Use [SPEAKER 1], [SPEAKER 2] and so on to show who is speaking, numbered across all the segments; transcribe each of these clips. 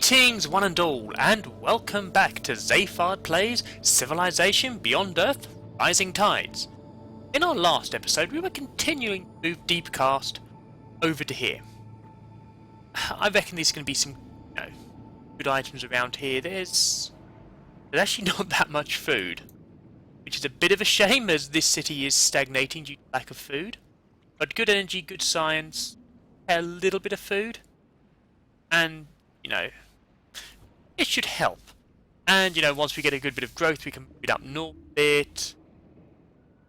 [SPEAKER 1] Greetings one and all, and welcome back to Zaphard Plays Civilization Beyond Earth Rising Tides. In our last episode we were continuing to move Deepcast over to here. I reckon there's going to be some good items around here. There's actually not that much food, which is a bit of a shame as this city is stagnating due to lack of food. But good energy, good science, a little bit of food, and it should help. And, once we get a good bit of growth, we can move it up north a bit.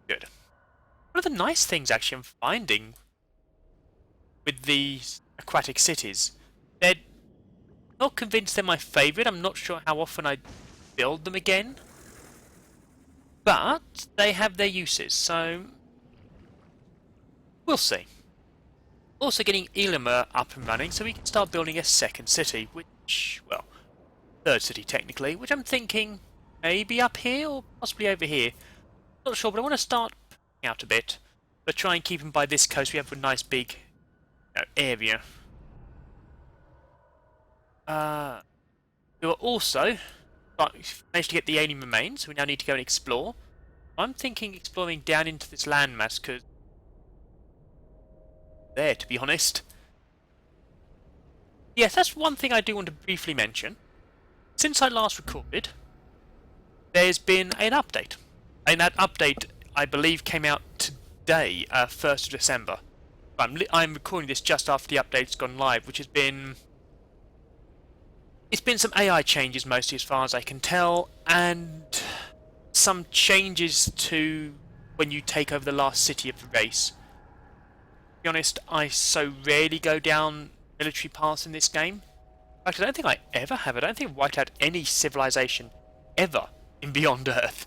[SPEAKER 1] Good. One of the nice things, actually, I'm finding with these aquatic cities, they're not convinced they're my favourite. I'm not sure how often I build them again. But they have their uses, so we'll see. Also getting Illimer up and running, so we can start building a second city, which, well, third city technically, which I'm thinking maybe up here or possibly over here. Not sure, but I want to start out a bit, but try and keep them by this coast. We have a nice big area. We will also managed to get the alien remains, so we now need to go and explore. I'm thinking exploring down into this landmass, because there, to be honest. Yes, that's one thing I do want to briefly mention. Since I last recorded, there's been an update. And that update, I believe, came out today, 1st of December. I'm recording this just after the update's gone live, which has been... It's been some AI changes mostly as far as I can tell, and some changes to when you take over the last city of the race. To be honest, I so rarely go down military paths in this game. In fact, I don't think I ever have. I don't think I've wiped out any civilization ever in Beyond Earth.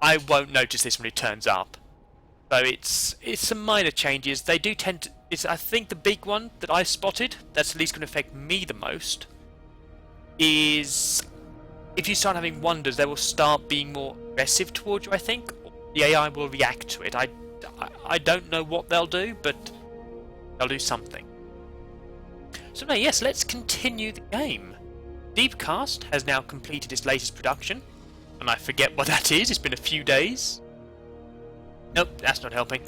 [SPEAKER 1] I won't notice this when it turns up. So it's some minor changes. They do tend to... I think the big one that I spotted, that's at least going to affect me the most, is if you start having wonders, they will start being more aggressive towards you, I think. The AI will react to it. I don't know what they'll do, but they'll do something. So now, yes, let's continue the game. Deepcast has now completed its latest production, and I forget what that is. It's been a few days. Nope, that's not helping.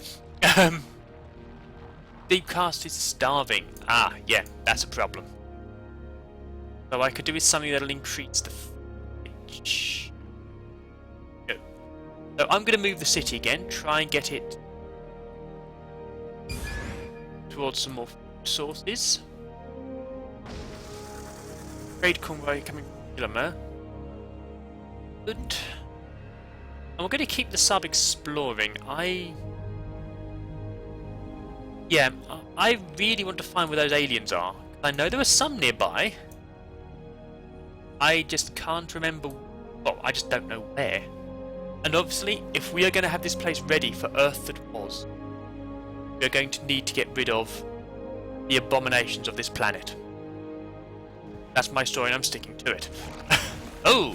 [SPEAKER 1] Deepcast is starving. Ah, yeah, that's a problem. So I could do with something that'll increase the fridge. No. So I'm going to move the city again, try and get it towards some more food sources. Trade convoy coming from Illimer. Good. And we're going to keep the sub exploring. I really want to find where those aliens are. I know there are some nearby. I just can't remember. Well, I just don't know where. And obviously, if we are going to have this place ready for Earth that was, we are going to need to get rid of the abominations of this planet. That's my story and I'm sticking to it. Oh!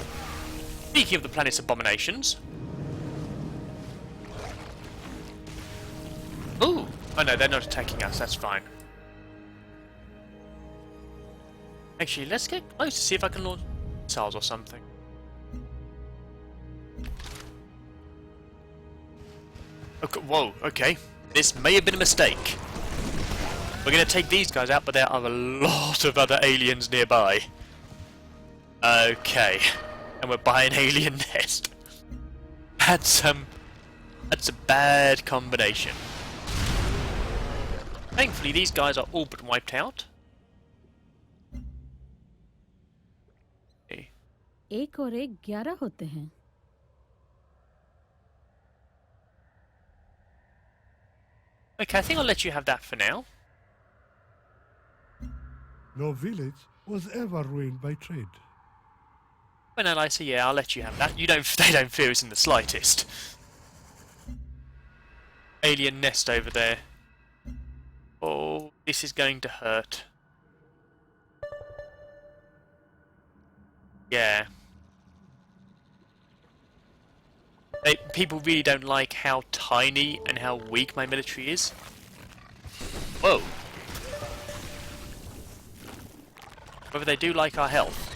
[SPEAKER 1] Speaking of the planet's abominations... Oh! Oh no, they're not attacking us, that's fine. Actually, let's get close to see if I can launch missiles or something. Okay, whoa, okay. This may have been a mistake. We're going to take these guys out, but there are a lot of other aliens nearby. Okay. And we're by an alien nest. That's a bad combination. Thankfully, these guys are all but wiped out.
[SPEAKER 2] एक और एक 11 होते हैं.
[SPEAKER 1] Okay, I think I'll let you have that for now.
[SPEAKER 3] No village was ever ruined by trade.
[SPEAKER 1] Well, no, Lisa, yeah, I'll let you have that. They don't fear us in the slightest. Alien nest over there. Oh, this is going to hurt. Yeah. People really don't like how tiny and how weak my military is. Whoa. Whether they do like our health.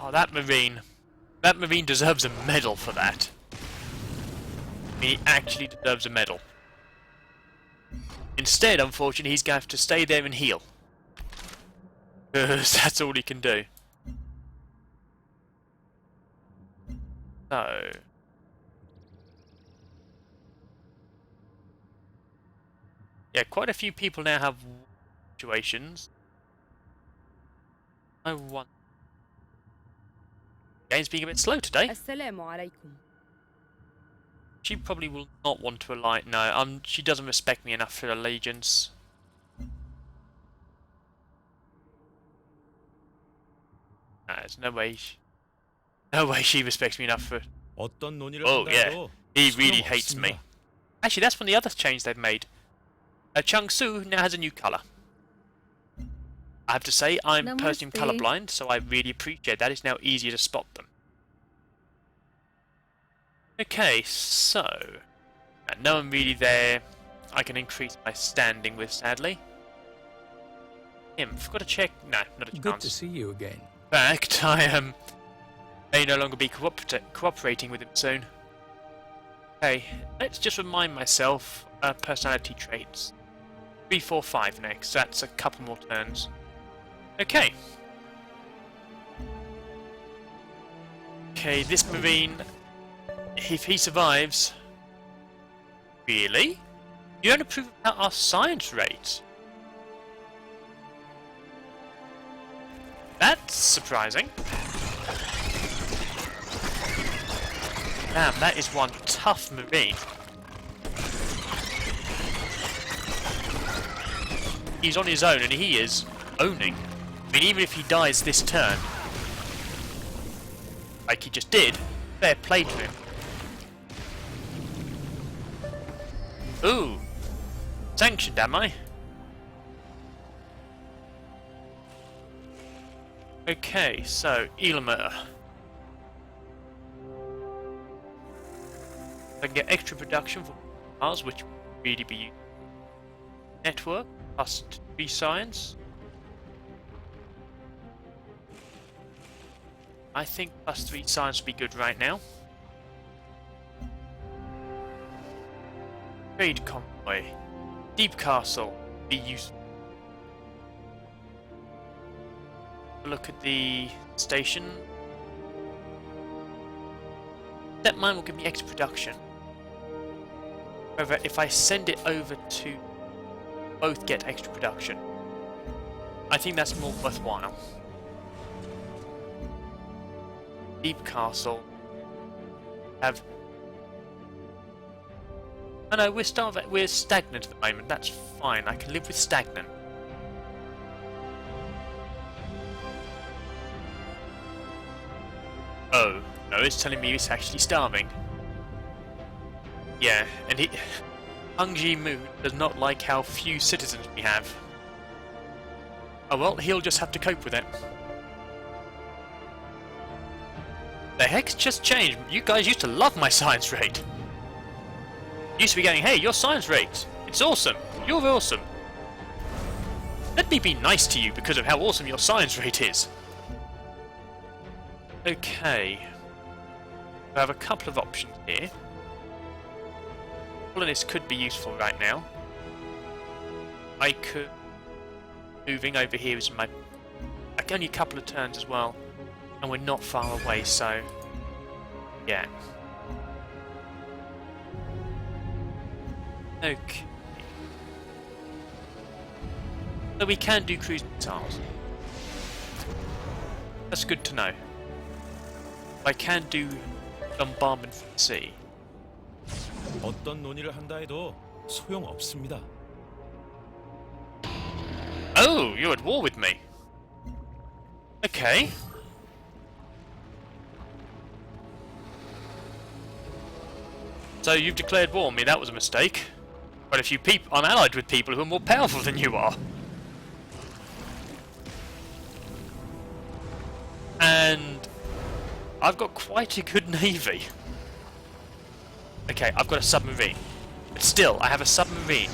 [SPEAKER 1] Oh, that Marine. That Marine deserves a medal for that. He actually deserves a medal. Instead, unfortunately, he's going to have to stay there and heal. Because that's all he can do. So... yeah, quite a few people now have situations. No one. Game's being a bit slow today.
[SPEAKER 4] السلام عليكم.
[SPEAKER 1] She probably will not want to ally. No, she doesn't respect me enough for allegiance. No, there's no way. No way she respects me enough for.
[SPEAKER 5] 어떤 논의를
[SPEAKER 1] Oh yeah,
[SPEAKER 5] 한다고
[SPEAKER 1] he really hates me.
[SPEAKER 5] 소용없습니다.
[SPEAKER 1] Actually, that's one of the other changes they've made. Changsu now has a new colour. I have to say, I'm personally
[SPEAKER 2] Namaste.
[SPEAKER 1] colourblind, so I really appreciate that. It's now easier to spot them. Okay, so... no one really there I can increase my standing with, sadly. Forgot to check... no, not a chance.
[SPEAKER 6] Good to see you again.
[SPEAKER 1] In fact, I may no longer be cooperating with him soon. Okay, let's just remind myself personality traits. 3, 4, 5 next. That's a couple more turns. Okay. Okay, this Marine, if he survives... Really? You don't approve about our science rate? That's surprising. Damn, that is one tough Marine. He's on his own and he is owning. I mean, even if he dies this turn, like he just did, fair play to him. Ooh! Sanctioned, am I? Okay, so, Elamir. I can get extra production for Mars, which would really be useful. Network, plus 3 science. I think plus 3 science would be good right now. Trade convoy. Deep castle. Be useful. Look at the station. That mine will give me extra production. However, if I send it over to both get extra production, I think that's more worthwhile. Deep castle. Have. Oh no, we're stagnant at the moment. That's fine. I can live with stagnant. Oh no, it's telling me it's actually starving. Yeah, and Hung Ji Moon does not like how few citizens we have. Oh well, he'll just have to cope with it. The heck's just changed. You guys used to love my science rate. Used to be going, hey, your science rate, it's awesome. You're awesome. Let me be nice to you because of how awesome your science rate is. Okay. I have a couple of options here. All of this could be useful right now. I could... moving over here is my... like only a couple of turns as well. And we're not far away, so... yeah. Okay. So we can do cruise missiles. That's good to know. I can do bombardment from the sea.
[SPEAKER 5] 어떤 논의를 한다 해도 소용없습니다.
[SPEAKER 1] Oh, you're at war with me. Okay. So you've declared war on me, that was a mistake. Quite a few people, I'm allied with people who are more powerful than you are. And I've got quite a good navy. Okay, I've got a submarine. But still, I have a submarine.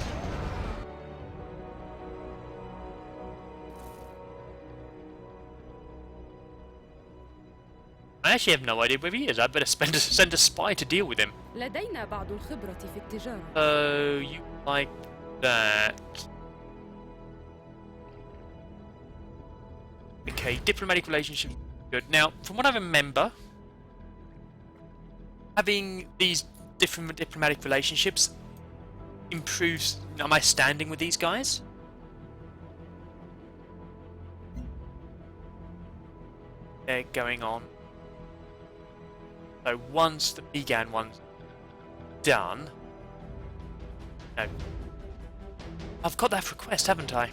[SPEAKER 1] I actually have no idea where he is. I better send a spy to deal with him.
[SPEAKER 2] لدينا بعض الخبرة في التجارة.
[SPEAKER 1] So you like that? Okay, diplomatic relationship. Good. Now, from what I remember, having these different diplomatic relationships improves my standing with these guys. They're going on. So once the Began one's done... No. I've got that request, haven't I?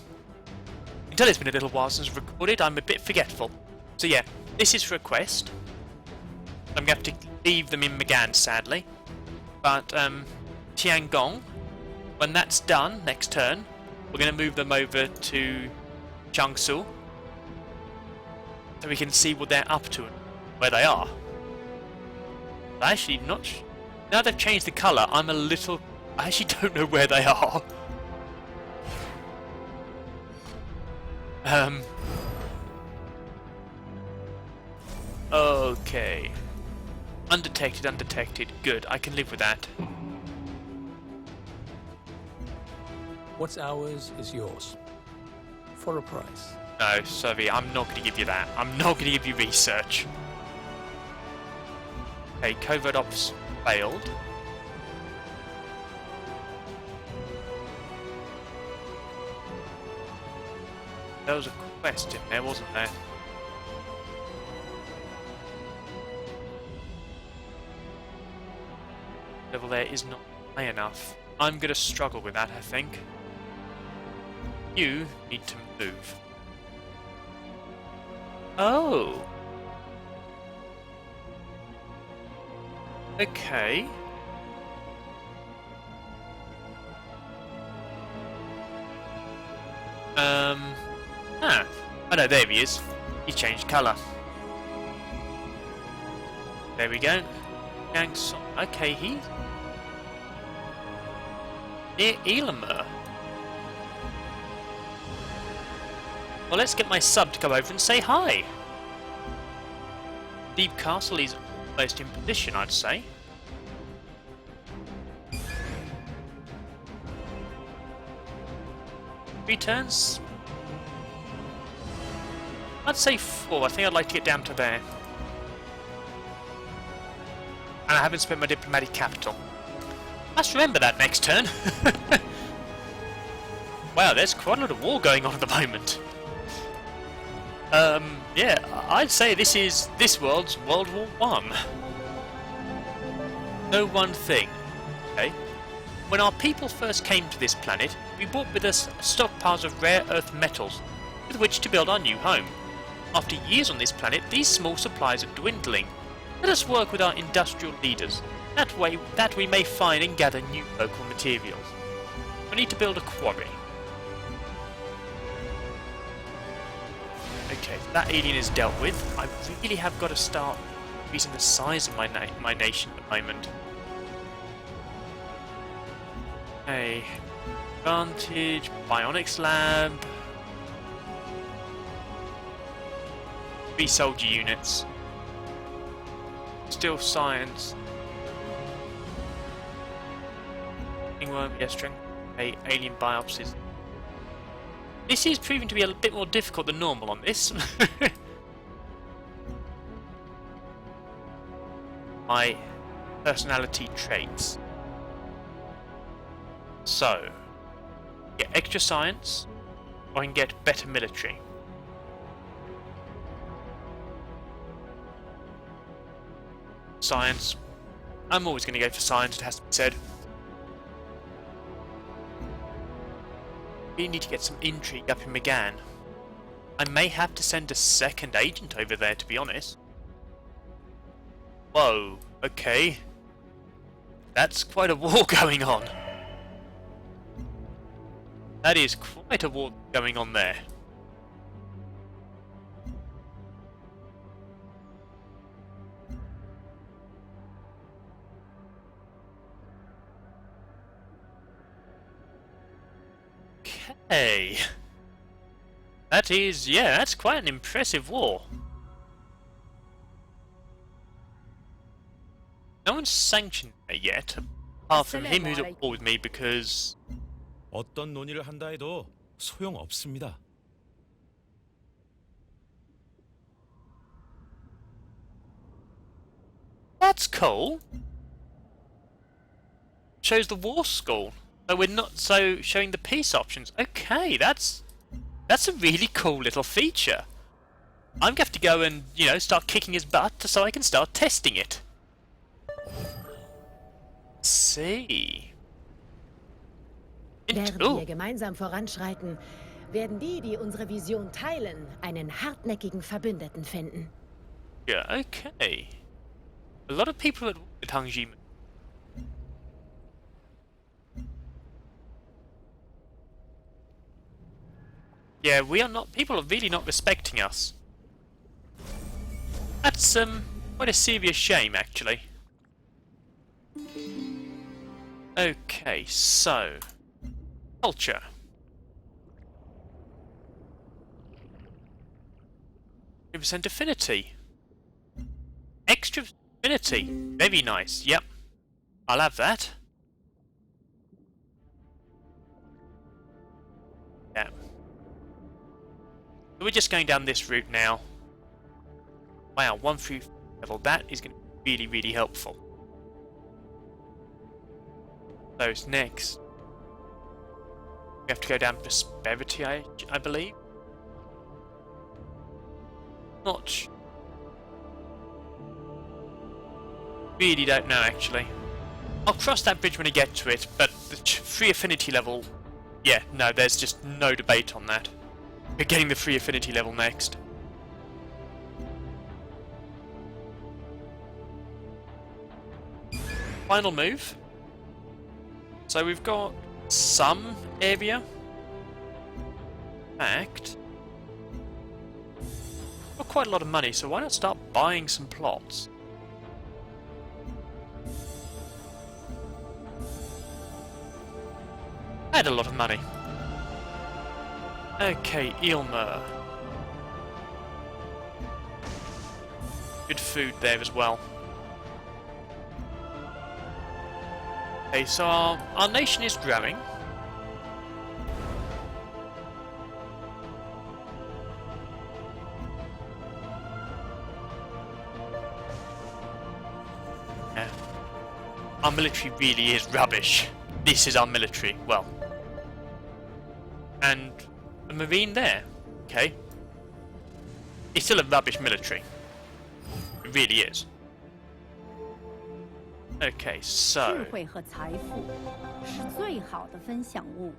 [SPEAKER 1] Until it's been a little while since I've recorded, I'm a bit forgetful. So yeah, this is request. I'm going to have to leave them in Megan, sadly. But, Tiangong, when that's done, next turn, we're going to move them over to Jiangsu. So we can see what they're up to and where they are. I actually not... Now they've changed the colour, I'm a little... I actually don't know where they are. Okay. Undetected, undetected. Good, I can live with that.
[SPEAKER 4] What's ours is yours. For a price.
[SPEAKER 1] No, sorry, I'm not going to give you that. I'm not going to give you research. Okay, covert ops failed. There was a quest in there, wasn't there? Level there is not high enough. I'm going to struggle with that, I think. You need to move. Oh! Okay. Oh no, there he is. He changed colour. There we go. Okay, he's near Elamur. Well, let's get my sub to go over and say hi. Deep Castle is almost in position, I'd say. Returns? I'd say 4. I think I'd like to get down to there. And I haven't spent my diplomatic capital. Must remember that next turn. Wow, there's quite a lot of war going on at the moment. Yeah, I'd say this is this world's World War One. Know one thing, okay? When our people first came to this planet, we brought with us stockpiles of rare earth metals with which to build our new home. After years on this planet, these small supplies are dwindling. Let us work with our industrial leaders. That we may find and gather new local materials. We need to build a quarry. Okay, that alien is dealt with. I really have got to start increasing the size of my nation at the moment. Okay, advantage, bionics lab, 3 soldier units, still science, wingworm, yeah, strength, okay, alien biopsies. This is proving to be a bit more difficult than normal on this. My personality traits. So, get extra science, or I can get better military. Science. I'm always going to go for science, it has to be said. We need to get some intrigue up in Megan. I may have to send a second agent over there, to be honest. Whoa, okay. That's quite a war going on. That is quite a war going on there. Okay. That is, yeah, that's quite an impressive war. No one's sanctioned me yet, apart from him who's at
[SPEAKER 2] Assalamu
[SPEAKER 1] war with me because...
[SPEAKER 5] 어떤 논의를 한다 해도 소용없습니다.
[SPEAKER 1] That's cool. Shows the war score. But we're not showing the peace options. Okay, that's a really cool little feature. I'm gonna have to go and, you know, start kicking his butt so I can start testing it. See.
[SPEAKER 6] Während
[SPEAKER 1] Oh,
[SPEAKER 6] wir gemeinsam voranschreiten, werden die, die unsere Vision teilen, einen hartnäckigen Verbündeten finden.
[SPEAKER 1] yeah, okay. A lot of people at war with Hung Ji. Yeah, we are not. People are really not respecting us. That's quite a serious shame, actually. Okay, so culture. % affinity. Extra affinity. Very nice. Yep, I'll have that. Yeah. So we're just going down this route now. Wow, 1 through level. That is going to be really, really helpful. So it's next. We have to go down prosperity, I believe. Not. Really don't know, actually. I'll cross that bridge when I get to it, but the free affinity level. Yeah, no, there's just no debate on that. We're getting the free affinity level next. Final move. So we've got some area. In fact, got quite a lot of money, so why not start buying some plots? I had a lot of money. Okay, Ilmer. Good food there as well. Okay, so our nation is growing. Yeah. Our military really is rubbish. This is our military. Well. And a marine there. Okay. It's still a rubbish military. It really is. Okay,
[SPEAKER 7] 智
[SPEAKER 1] so
[SPEAKER 7] 慧和财富是最好的分享物。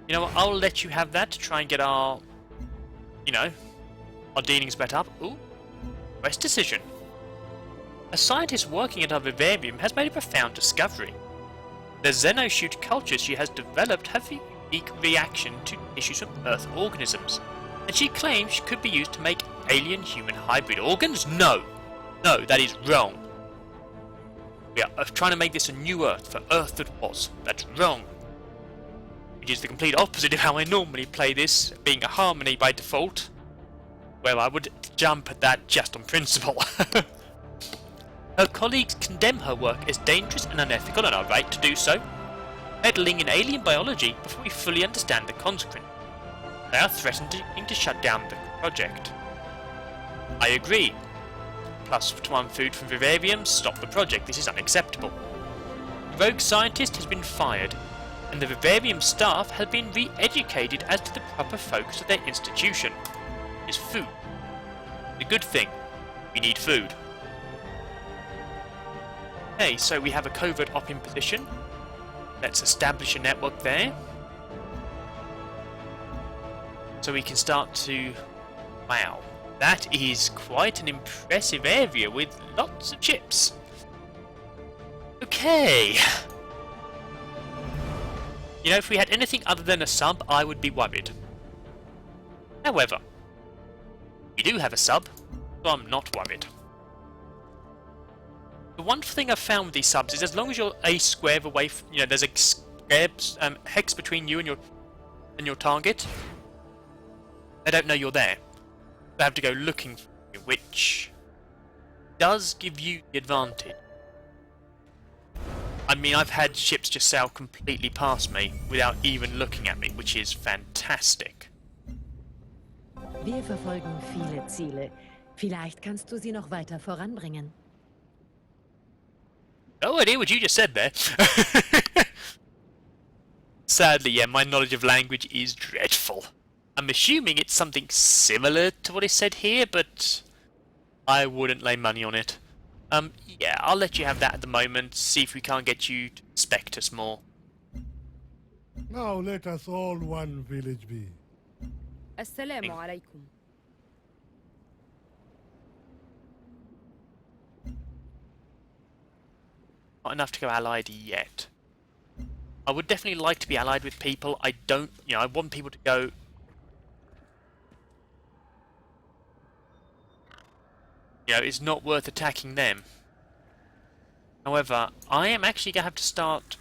[SPEAKER 1] you know what? I'll let you have that to try and get our, you know, our dealings bet up. Ooh, West decision. A scientist working at our vivarium has made a profound discovery. The xenoshoot culture she has developed have a unique reaction to tissues from Earth organisms, and she claims she could be used to make alien-human hybrid organs. No, no, that is wrong. We are trying to make this a new Earth for Earth that was. That's wrong. Which is the complete opposite of how I normally play this, being a harmony by default, where I would jump at that just on principle. Her colleagues condemn her work as dangerous and unethical and are right to do so, meddling in alien biology before we fully understand the consequence. They are threatening to shut down the project. I agree. +1 food from vivarium, stop the project. This is unacceptable. The rogue scientist has been fired, and the vivarium staff have been re-educated as to the proper focus of their institution. Is food. The good thing. We need food. Okay, so we have a covert op in position. Let's establish a network there. So we can start to... Wow. That is quite an impressive area with lots of chips. Okay. You know, if we had anything other than a sub, I would be worried. However, we do have a sub, so I'm not worried. The one thing I've found with these subs is as long as you're a square away from, you know, there's a square hex between you and your target, they don't know you're there. They have to go looking for you, which does give you the advantage. I mean, I've had ships just sail completely past me without even looking at me, which is fantastic.
[SPEAKER 6] Wir verfolgen viele Ziele. Vielleicht kannst du sie noch weiter voranbringen.
[SPEAKER 1] No idea what you just said there. Sadly, yeah, my knowledge of language is dreadful. I'm assuming it's something similar to what is said here, but I wouldn't lay money on it. Yeah, I'll let you have that at the moment, see if we can't get you to respect us more.
[SPEAKER 3] Now let us all one village be.
[SPEAKER 2] السلام عليكم.
[SPEAKER 1] Not enough to go allied yet. I would definitely like to be allied with people. I don't, I want people to go... it's not worth attacking them. However, I am actually going to have to start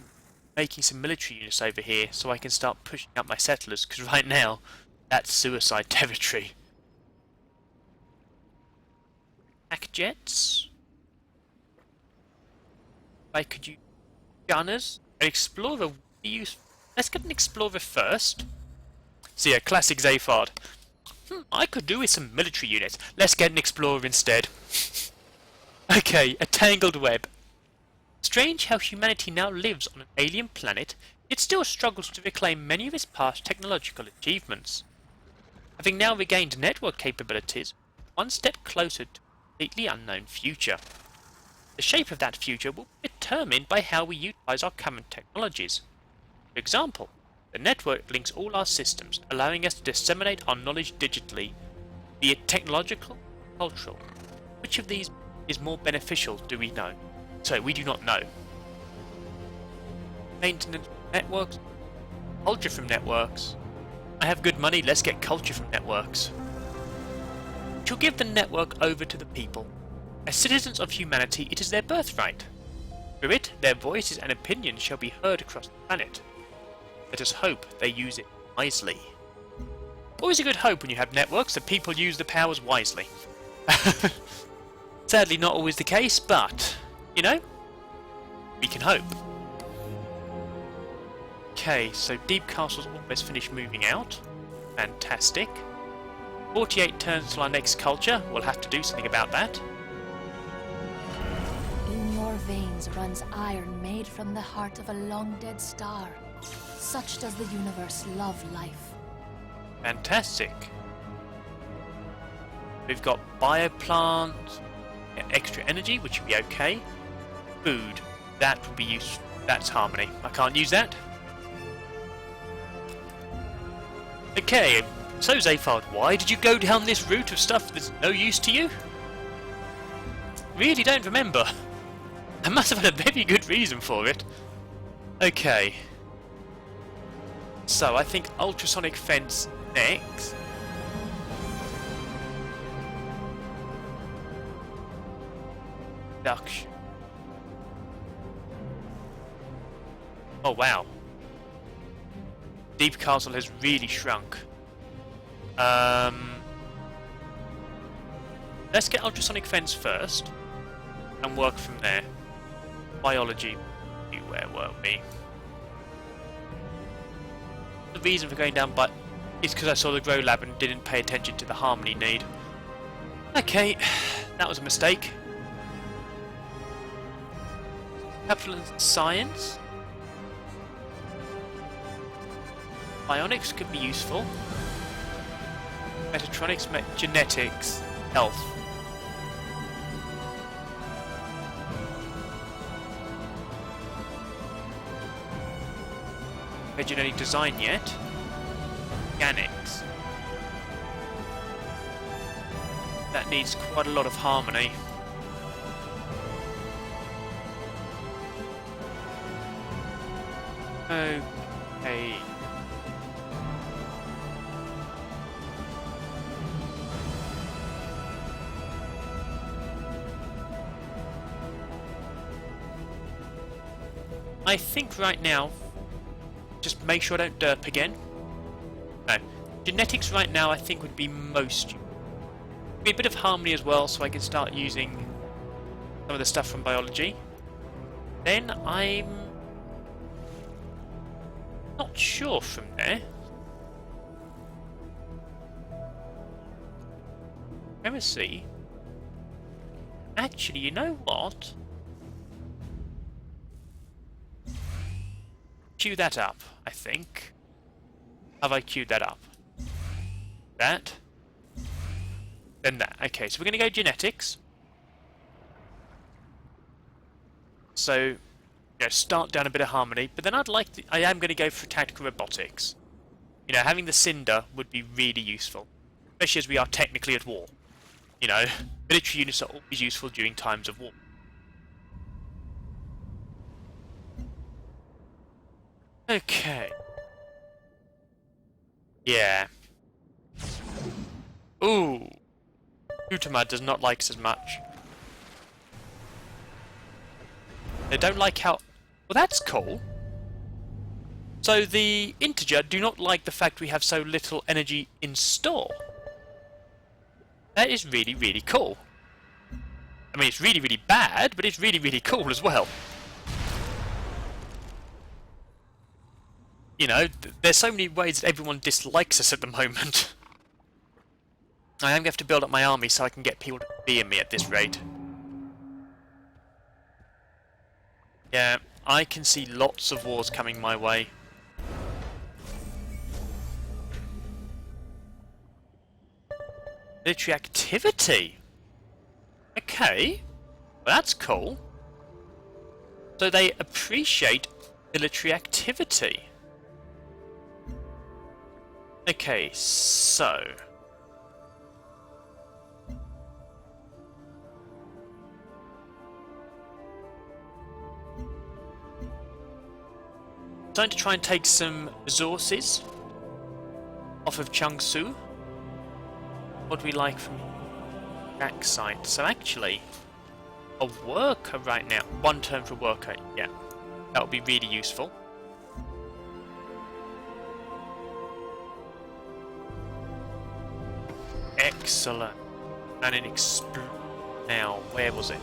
[SPEAKER 1] making some military units over here so I can start pushing up my settlers, because right now, that's suicide territory. Attack jets? Could you... gunners? An explorer? Let's get an explorer first. So yeah, classic Zaphard. I could do with some military units. Let's get an explorer instead. Okay, a tangled web. Strange how humanity now lives on an alien planet, it still struggles to reclaim many of its past technological achievements. Having now regained network capabilities, one step closer to a completely unknown future. The shape of that future will be determined by how we utilize our current technologies. For example, the network links all our systems, allowing us to disseminate our knowledge digitally, be it technological or cultural. Which of these is more beneficial do we know? So we do not know. Maintenance from networks, culture from networks. I have good money, let's get culture from networks. Which will give the network over to the people. As citizens of humanity, it is their birthright. Through it, their voices and opinions shall be heard across the planet. Let us hope they use it wisely. Always a good hope when you have networks that people use the powers wisely. Sadly not always the case, but, we can hope. Okay, so Deep Castle's almost finished moving out. Fantastic. 48 turns till our next culture, we'll have to do something about that.
[SPEAKER 8] In your veins runs iron made from the heart of a long-dead star. Such does the universe love life.
[SPEAKER 1] Fantastic. We've got bioplant, extra energy, which would be okay. Food, that would be useful. That's harmony. I can't use that. Okay, so Zaphard, why did you go down this route of stuff that's no use to you? Really don't remember. I must have had a very good reason for it. Okay. So, I think ultrasonic fence next. Reduction. Oh wow. Deep Castle has really shrunk. Let's get ultrasonic fence first and work from there. Biology, where were we? The reason for going down but is because I saw the Grow Lab and didn't pay attention to the harmony need. Okay, that was a mistake. Capital and Science. Bionics could be useful. Metatronics, Genetics, Health. Genetic design yet. Organics. That needs quite a lot of harmony. Okay. I think right now, just make sure I don't derp again. No. Genetics right now I think would be most... Be a bit of harmony as well, so I can start using some of the stuff from biology. then I'm not sure from there. Let me see. Actually, you know what? Queue that up, I think. Have I queued that up? That. Then that. Okay, so we're going to go genetics. So, you know, start down a bit of harmony, but then I am going to go for tactical robotics. You know, having the Cinder would be really useful, especially as we are technically at war. You know, military units are always useful during times of war. Okay. Yeah. Ooh. Utamad does not like us as much. They don't like how... Well, that's cool. So the integer do not like the fact we have so little energy in store. That is really, really cool. I mean, it's really, really bad, but it's really, really cool as well. You know, there's so many ways that everyone dislikes us at the moment. I am going to have to build up my army so I can get people to fear me at this rate. Yeah, I can see lots of wars coming my way. Military activity? Okay, well, that's cool. So they appreciate military activity. Okay, so... Time to try and take some resources off of Changshu. What do we like from that site? So actually, a worker right now. 1 turn for worker, yeah. That would be really useful. Excellent. And an now, where was it?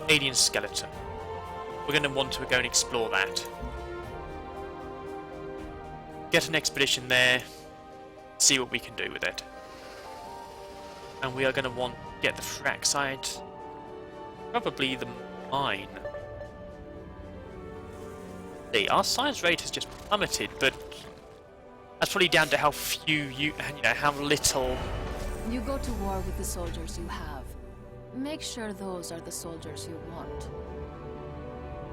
[SPEAKER 1] Alien skeleton. We're going to want to go and explore that. Get an expedition there. See what we can do with it. And we are going to want to get the frack site. Probably the mine. See, our science rate has just plummeted, but that's probably down to how few you know, how little.
[SPEAKER 8] You go to war with the soldiers you have. Make sure those are the soldiers you want.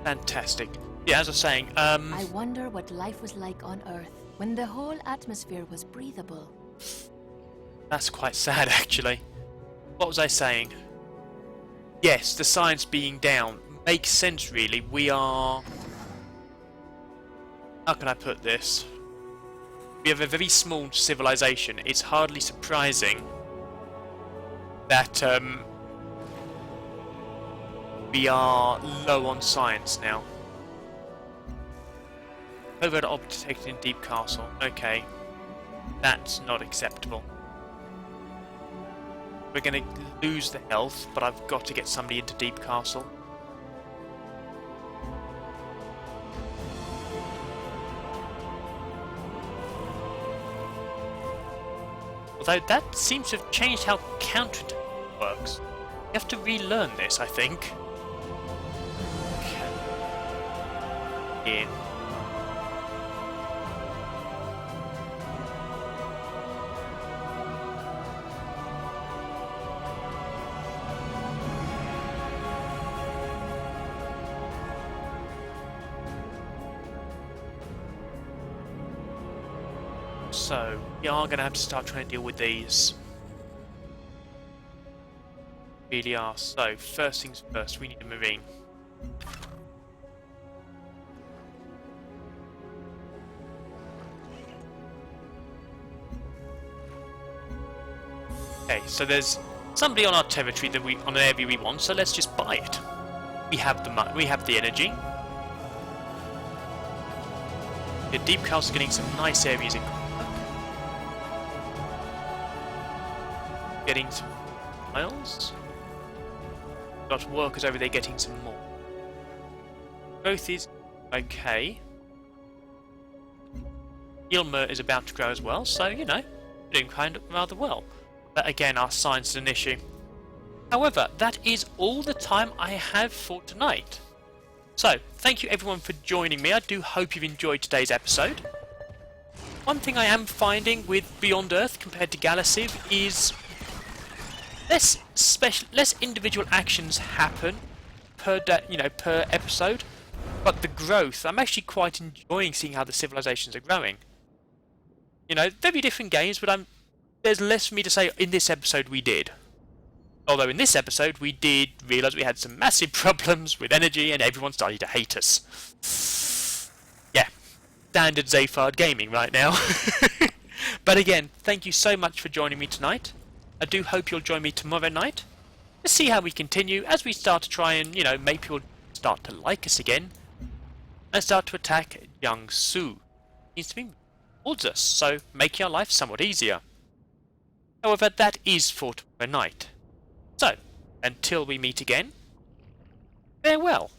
[SPEAKER 1] Fantastic. Yeah, as I was saying,
[SPEAKER 8] I wonder what life was like on Earth when the whole atmosphere was breathable.
[SPEAKER 1] That's quite sad, actually. What was I saying? Yes, the science being down makes sense, really. We are... How can I put this? We have a very small civilization. It's hardly surprising that, we are low on science now. Over to detected in Deep Castle. Okay. That's not acceptable. We're going to lose the health, but I've got to get somebody into Deep Castle. Although that seems to have changed how counterattack works. You have to relearn this, I think. Okay. So, we are going to have to start trying to deal with these. Really are. So, first things first, we need a marine. Okay, so there's somebody on our territory that on an area we want, so let's just buy it. We have the money, we have the energy. The Deep Castle getting some nice areas in. Getting some miles. Got workers over there getting some more. Growth is okay. Gilmer is about to grow as well, so, you know, doing kind of rather well. But again, our science is an issue. However, that is all the time I have for tonight. So, thank you everyone for joining me. I do hope you've enjoyed today's episode. One thing I am finding with Beyond Earth compared to Galaxy is less individual actions happen per day, per episode, but the growth. I'm actually quite enjoying seeing how the civilizations are growing. You know, there'll be different games, but there's less for me to say in this episode we did. Although in this episode we did realise we had some massive problems with energy and everyone started to hate us. Yeah, standard Zaphard gaming right now. But again, thank you so much for joining me tonight. I do hope you'll join me tomorrow night to see how we continue as we start to try and, make people start to like us again and start to attack Jiangsu. Needs to be towards us, so making our life somewhat easier. However, that is for tomorrow night. So, until we meet again, farewell.